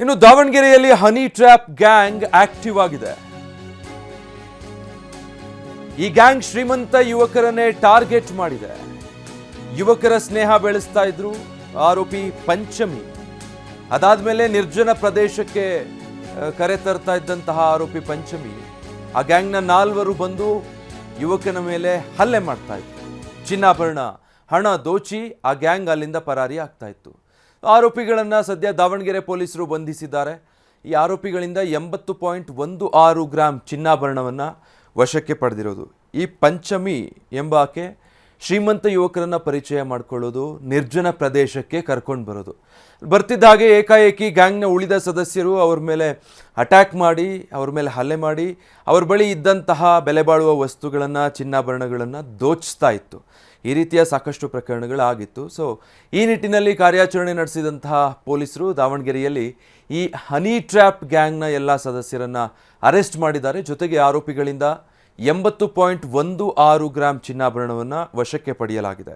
ಇನ್ನು ದಾವಣಗೆರೆಯಲ್ಲಿ honey trap gang active ಆಗಿದೆ. ಈ ಗ್ಯಾಂಗ್ ಶ್ರೀಮಂತ ಯುವಕರನ್ನೇ ಟಾರ್ಗೆಟ್ ಮಾಡಿದೆ. ಯುವಕರ ಸ್ನೇಹ ಬೆಳೆಸ್ತಾ ಇದ್ರು ಆರೋಪಿ ಪಂಚಮಿ. ಅದಾದ್ಮೇಲೆ ನಿರ್ಜನ ಪ್ರದೇಶಕ್ಕೆ ಕರೆ ತರ್ತಾ ಇದ್ದಂತಹ ಆರೋಪಿ ಪಂಚಮಿ ಆ ಗ್ಯಾಂಗ್ನ 4 ಬಂದು ಯುವಕನ ಮೇಲೆ ಹಲ್ಲೆ ಮಾಡ್ತಾ ಇದ್ರು. ಚಿನ್ನಾಭರಣ ಹಣ ದೋಚಿ ಆ ಗ್ಯಾಂಗ್ ಅಲ್ಲಿಂದ ಪರಾರಿ ಆಗ್ತಾ ಇತ್ತು. ಆರೋಪಿಗಳನ್ನು ಸದ್ಯ ದಾವಣಗೆರೆ ಪೊಲೀಸರು ಬಂಧಿಸಿದ್ದಾರೆ. ಈ ಆರೋಪಿಗಳಿಂದ 80.16 ಗ್ರಾಂ ಚಿನ್ನಾಭರಣವನ್ನು ವಶಕ್ಕೆ ಪಡೆದಿರೋದು. ಈ ಪಂಚಮಿ ಎಂಬಾಕೆ ಶ್ರೀಮಂತ ಯುವಕರನ್ನ ಪರಿಚಯ ಮಾಡಿಕೊಳ್ಳೋದು, ನಿರ್ಜನ ಪ್ರದೇಶಕ್ಕೆ ಕರ್ಕೊಂಡು ಬರೋದು. ಬರ್ತಿದ್ದ ಹಾಗೆ ಏಕಾಏಕಿ ಗ್ಯಾಂಗ್ನ ಉಳಿದ ಸದಸ್ಯರು ಅವ್ರ ಮೇಲೆ ಅಟ್ಯಾಕ್ ಮಾಡಿ, ಅವ್ರ ಮೇಲೆ ಹಲ್ಲೆ ಮಾಡಿ, ಅವ್ರ ಬಳಿ ಇದ್ದಂತಹ ಬೆಲೆ ಬಾಳುವ ವಸ್ತುಗಳನ್ನು, ಚಿನ್ನಾಭರಣಗಳನ್ನು ದೋಚಿಸ್ತಾ ಇತ್ತು. ಈ ರೀತಿಯ ಸಾಕಷ್ಟು ಪ್ರಕರಣಗಳಾಗಿತ್ತು. ಸೊ ಈ ನಿಟ್ಟಿನಲ್ಲಿ ಕಾರ್ಯಾಚರಣೆ ನಡೆಸಿದಂತಹ ಪೊಲೀಸರು ದಾವಣಗೆರೆಯಲ್ಲಿ ಈ ಹನಿ ಟ್ರ್ಯಾಪ್ ಗ್ಯಾಂಗ್ನ ಎಲ್ಲ ಸದಸ್ಯರನ್ನು ಅರೆಸ್ಟ್ ಮಾಡಿದ್ದಾರೆ. ಜೊತೆಗೆ ಆರೋಪಿಗಳಿಂದ 80.16 ಗ್ರಾಂ ಚಿನ್ನಾಭರಣವನ್ನು ವಶಕ್ಕೆ ಪಡೆಯಲಾಗಿದೆ.